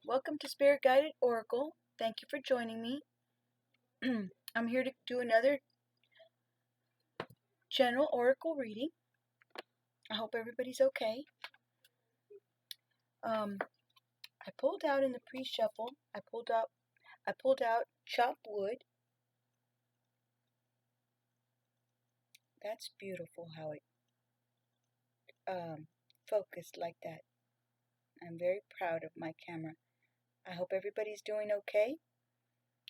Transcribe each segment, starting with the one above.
Welcome to Spirit Guided Oracle. Thank you for joining me. I'm here to do another general oracle reading. I hope everybody's okay. I pulled out in the pre-shuffle. I pulled out chopped wood. That's beautiful how it focused like that. I'm very proud of my camera. I hope everybody's doing okay.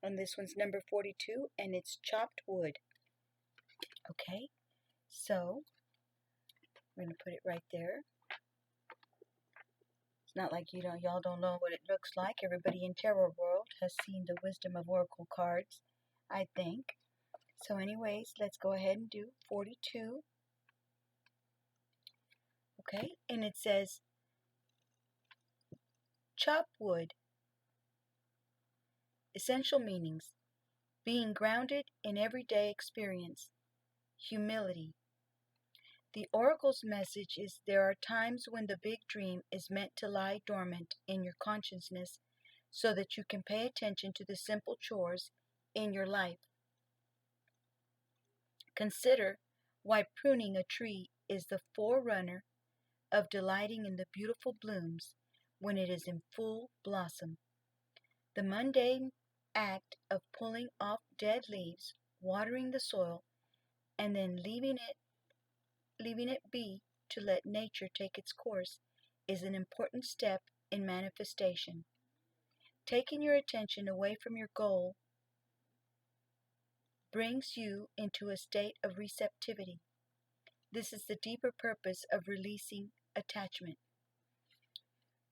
And this one's number 42, and it's chopped wood. Okay, so I'm going to put it right there. It's not like y'all don't know what it looks like. Everybody in Tarot World has seen the wisdom of Oracle cards, I think. So anyways, let's go ahead and do 42. Okay, and it says, chop wood. Essential meanings: being grounded in everyday experience, humility. The Oracle's message is there are times when the big dream is meant to lie dormant in your consciousness so that you can pay attention to the simple chores in your life. Consider why pruning a tree is the forerunner of delighting in the beautiful blooms when it is in full blossom. The mundane act of pulling off dead leaves, watering the soil, and then leaving it be to let nature take its course is an important step in manifestation. Taking your attention away from your goal brings you into a state of receptivity. This is the deeper purpose of releasing attachment.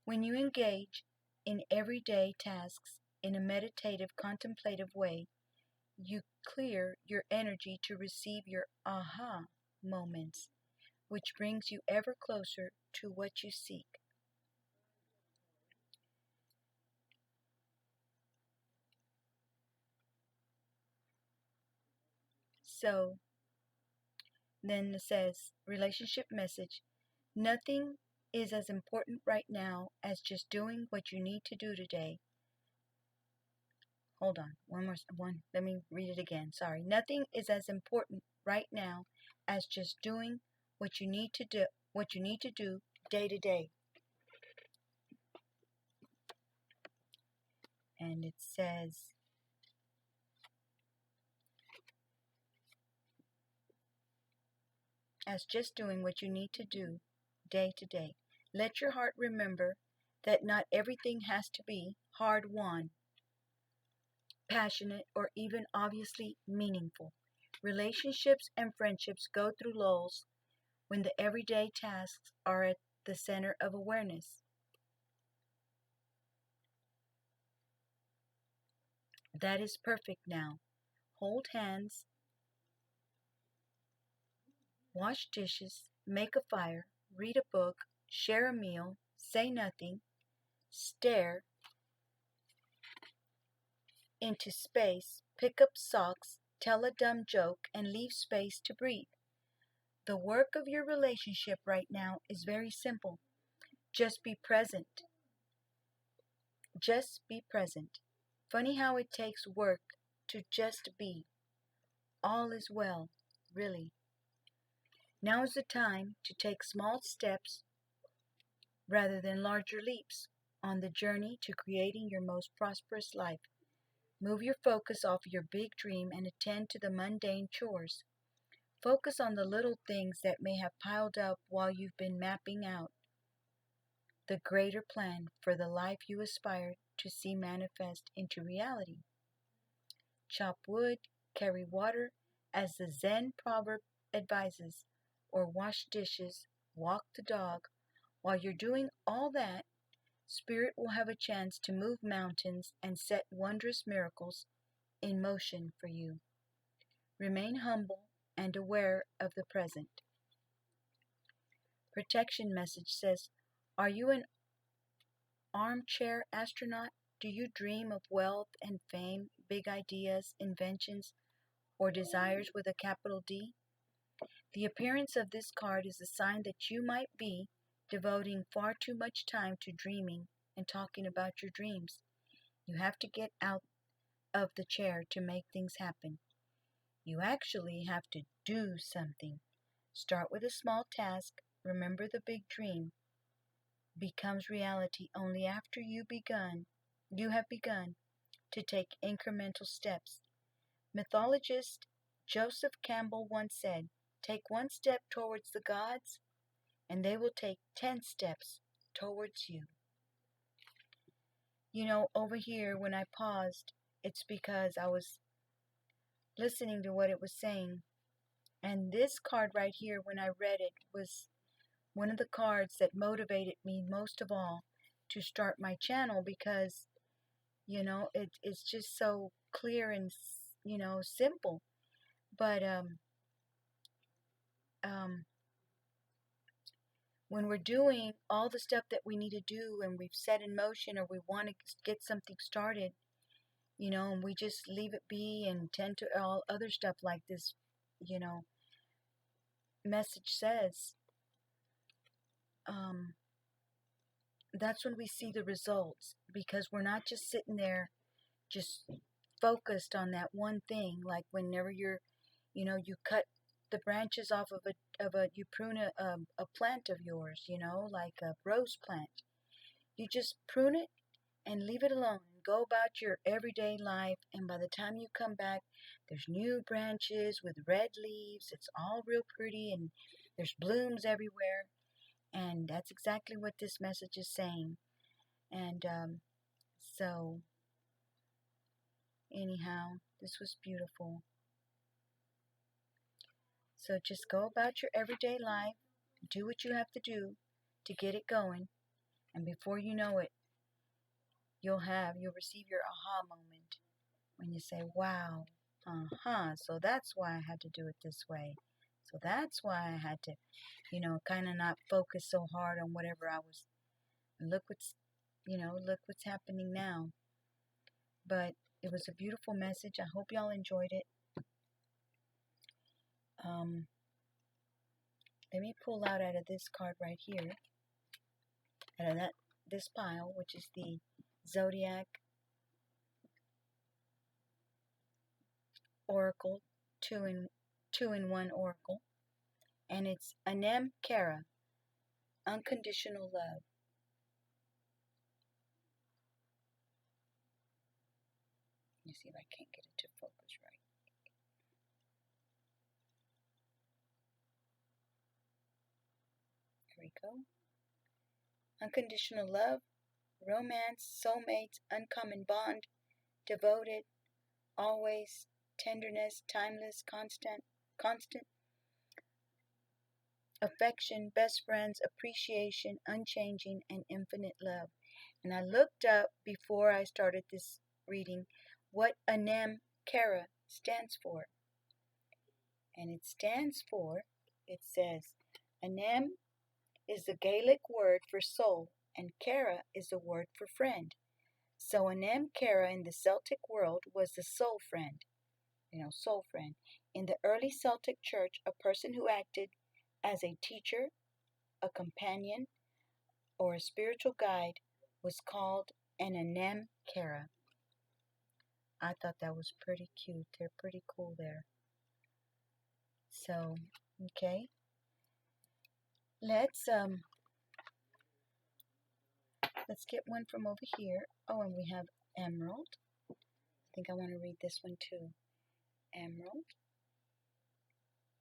When you engage in everyday tasks in a meditative, contemplative way, you clear your energy to receive your aha moments, which brings you ever closer to what you seek. So, then it says, relationship message: nothing is as important right now as just doing what you need to do today. Hold on, let me read it again. Sorry. Nothing is as important right now as just doing what you need to do day to day. And it says, as just doing what you need to do day to day. Let your heart remember that not everything has to be hard-won, passionate, or even obviously meaningful. Relationships and friendships go through lulls when the everyday tasks are at the center of awareness. That is perfect now. Hold hands, wash dishes, make a fire, read a book, share a meal, say nothing, stare into space, pick up socks, tell a dumb joke, and leave space to breathe. The work of your relationship right now is very simple. Just be present. Just be present. Funny how it takes work to just be. All is well, really. Now is the time to take small steps rather than larger leaps on the journey to creating your most prosperous life. Move your focus off your big dream and attend to the mundane chores. Focus on the little things that may have piled up while you've been mapping out the greater plan for the life you aspire to see manifest into reality. Chop wood, carry water, as the Zen proverb advises, or wash dishes, walk the dog. While you're doing all that, Spirit will have a chance to move mountains and set wondrous miracles in motion for you. Remain humble and aware of the present. Protection message says, are you an armchair astronaut? Do you dream of wealth and fame, big ideas, inventions, or desires with a capital D? The appearance of this card is a sign that you might be devoting far too much time to dreaming and talking about your dreams. You have to get out of the chair to make things happen. You actually have to do something. Start with a small task. Remember, the big dream becomes reality only after you have begun to take incremental steps. Mythologist Joseph Campbell once said, "Take one step towards the gods, and they will take 10 steps towards you." Over here, when I paused, it's because I was listening to what it was saying. And this card right here, when I read it, was one of the cards that motivated me most of all to start my channel, because, it's just so clear and, simple. But when we're doing all the stuff that we need to do and we've set in motion, or we want to get something started, and we just leave it be and tend to all other stuff like this, message says, that's when we see the results, because we're not just sitting there just focused on that one thing. Like whenever you cut the branches off of you prune a plant of yours, like a rose plant. You just prune it and leave it alone. Go about your everyday life, and by the time you come back, there's new branches with red leaves. It's all real pretty, and there's blooms everywhere. And that's exactly what this message is saying. And so, anyhow, this was beautiful. So just go about your everyday life, do what you have to do to get it going, and before you know it, you'll receive your aha moment when you say, "Wow, so that's why I had to do it this way. So that's why I had to, kind of not focus so hard on whatever I was." And look what's happening now. But it was a beautiful message. I hope y'all enjoyed it. Let me pull out of this card right here, out of this pile, which is the Zodiac Oracle, two in one Oracle, and it's Anem Kara, Unconditional Love. Let me see if I can't get it to focus right. There we go. Unconditional love, romance, soulmates, uncommon bond, devoted, always, tenderness, timeless, constant, affection, best friends, appreciation, unchanging, and infinite love. And I looked up before I started this reading what Anem Kara stands for. And it says, Anem is the Gaelic word for soul, and Kara is the word for friend. So Anem Kara in the Celtic world was the soul friend. Soul friend. In the early Celtic church, a person who acted as a teacher, a companion, or a spiritual guide was called an Anem Kara. I thought that was pretty cute. They're pretty cool there. So, okay. Let's get one from over here. Oh, and we have Emerald. I think I want to read this one too. Emerald.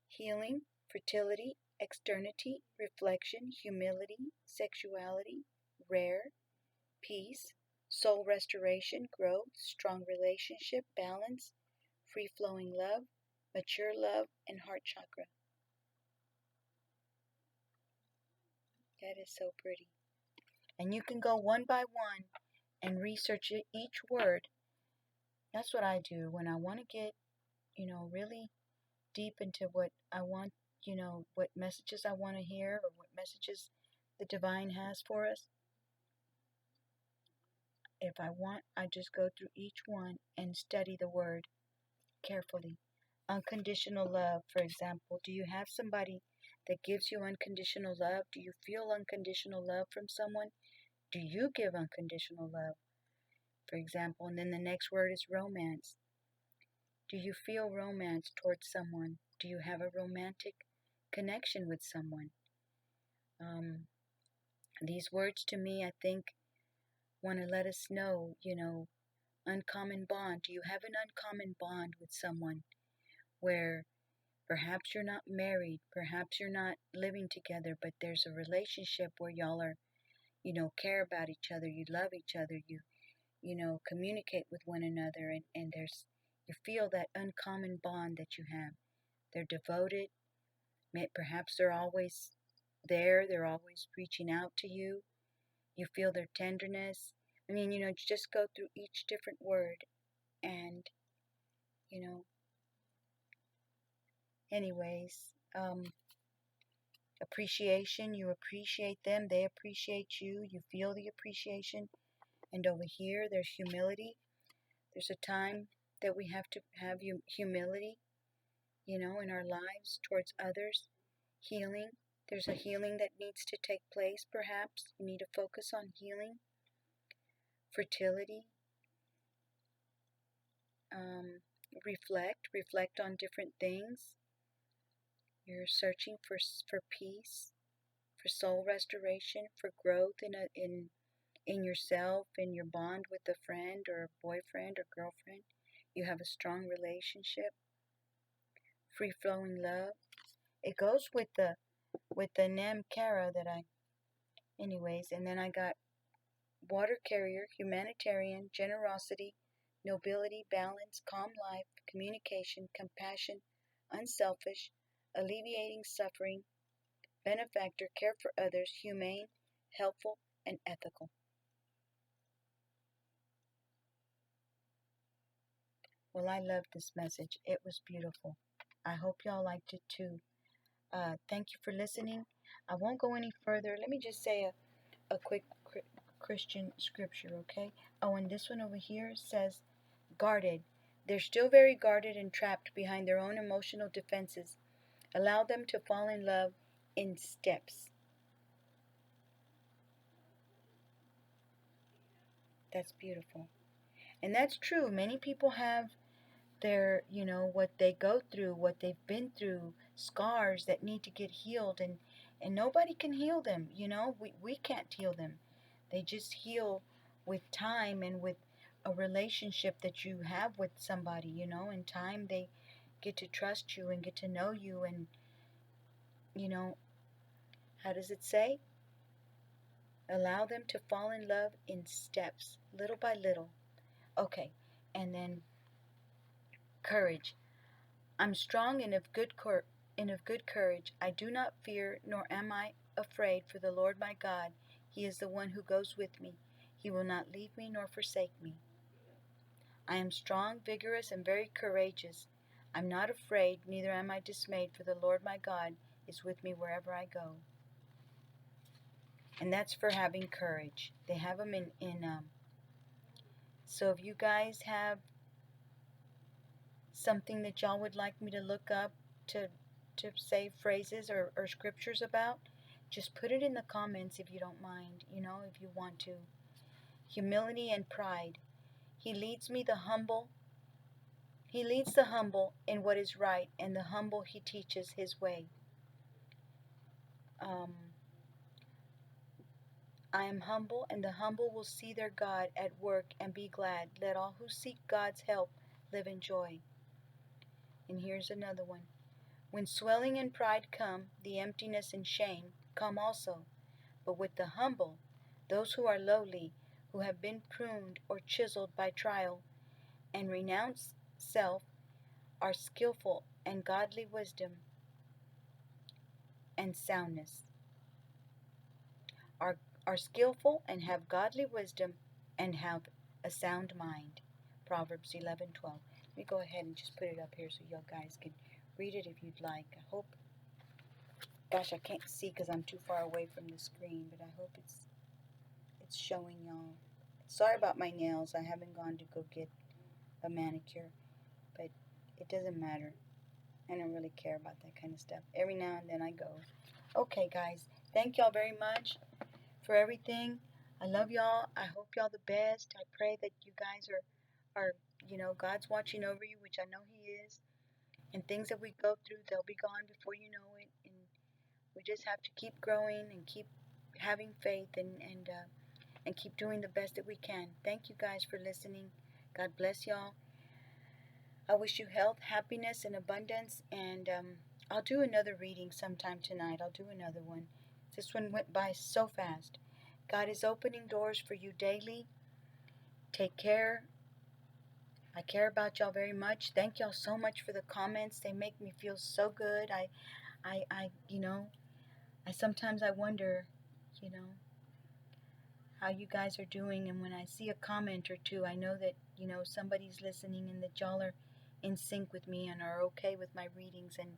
Healing, fertility, externity, reflection, humility, sexuality, rare, peace, soul restoration, growth, strong relationship, balance, free-flowing love, mature love, and heart chakra. That is so pretty. And you can go one by one and research each word. That's what I do when I want to get, really deep into what I want, what messages I want to hear, or what messages the divine has for us. If I want, I just go through each one and study the word carefully. Unconditional love, for example. Do you have somebody that gives you unconditional love? Do you feel unconditional love from someone? Do you give unconditional love? For example, and then the next word is romance. Do you feel romance towards someone? Do you have a romantic connection with someone? These words to me, I think, want to let us know, uncommon bond. Do you have an uncommon bond with someone where perhaps you're not married, perhaps you're not living together, but there's a relationship where y'all are, care about each other, you love each other, you communicate with one another, and you feel that uncommon bond that you have. They're devoted. Perhaps they're always there. They're always reaching out to you. You feel their tenderness. I mean, just go through each different word and, you know, anyways, appreciation. You appreciate them. They appreciate you. You feel the appreciation. And over here, there's humility. There's a time that we have to have humility, in our lives towards others. Healing. There's a healing that needs to take place, perhaps. You need to focus on healing. Fertility. Reflect on different things. You're searching for peace, for soul restoration, for growth in yourself, in your bond with a friend or a boyfriend or girlfriend. You have a strong relationship. Free-flowing love. It goes with the Nem Kara anyways, and then I got water carrier, humanitarian, generosity, nobility, balance, calm life, communication, compassion, unselfish, alleviating suffering, benefactor, care for others, humane, helpful, and ethical. Well, I loved this message. It was beautiful. I hope y'all liked it too. Thank you for listening. I won't go any further. Let me just say a quick Christian scripture, okay? Oh, and this one over here says, guarded. They're still very guarded and trapped behind their own emotional defenses. Allow them to fall in love in steps. That's beautiful. And that's true. Many people have their, what they go through, what they've been through, scars that need to get healed, and nobody can heal them, we can't heal them. They just heal with time and with a relationship that you have with somebody, in time they get to trust you and get to know you, and how does it say? Allow them to fall in love in steps, little by little. Okay, and then courage. I'm strong and of good courage. I do not fear, nor am I afraid, for the Lord my God, He is the one who goes with me. He will not leave me nor forsake me. I am strong, vigorous, and very courageous. I'm not afraid, neither am I dismayed, for the Lord my God is with me wherever I go. And that's for having courage. They have them so if you guys have something that y'all would like me to look up to say phrases or scriptures about, just put it in the comments if you don't mind, if you want to. Humility and pride. He leads the humble in what is right, and the humble He teaches His way. I am humble, and the humble will see their God at work and be glad. Let all who seek God's help live in joy. And here's another one. When swelling and pride come, the emptiness and shame come also. But with the humble, those who are lowly, who have been pruned or chiseled by trial, and renounce self, are skillful and godly wisdom and soundness. Are skillful and have godly wisdom and have a sound mind. Proverbs 11:12. Let me go ahead and just put it up here so you guys can read it if you'd like. I hope. Gosh, I can't see because I'm too far away from the screen, but I hope it's showing y'all. Sorry about my nails. I haven't gone to go get a manicure, but it doesn't matter. I don't really care about that kind of stuff. Every now and then I go. Okay, guys. Thank y'all very much for everything. I love y'all. I hope y'all the best. I pray that you guys are God's watching over you, which I know He is. And things that we go through, they'll be gone before you know it. And we just have to keep growing and keep having faith and keep doing the best that we can. Thank you guys for listening. God bless y'all. I wish you health, happiness, and abundance. And I'll do another reading sometime tonight. I'll do another one. This one went by so fast. God is opening doors for you daily. Take care. I care about y'all very much. Thank y'all so much for the comments. They make me feel so good. I sometimes I wonder, you know, how you guys are doing. And when I see a comment or two, I know that, somebody's listening and that y'all are in sync with me and are okay with my readings. And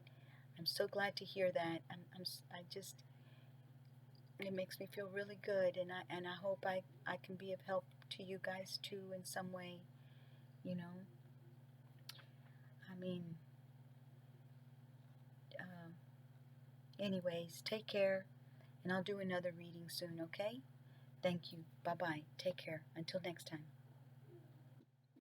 I'm so glad to hear that. It makes me feel really good. And I hope I can be of help to you guys too in some way, you know. I mean, anyways, take care. And I'll do another reading soon, okay? Thank you. Bye-bye. Take care. Until next time.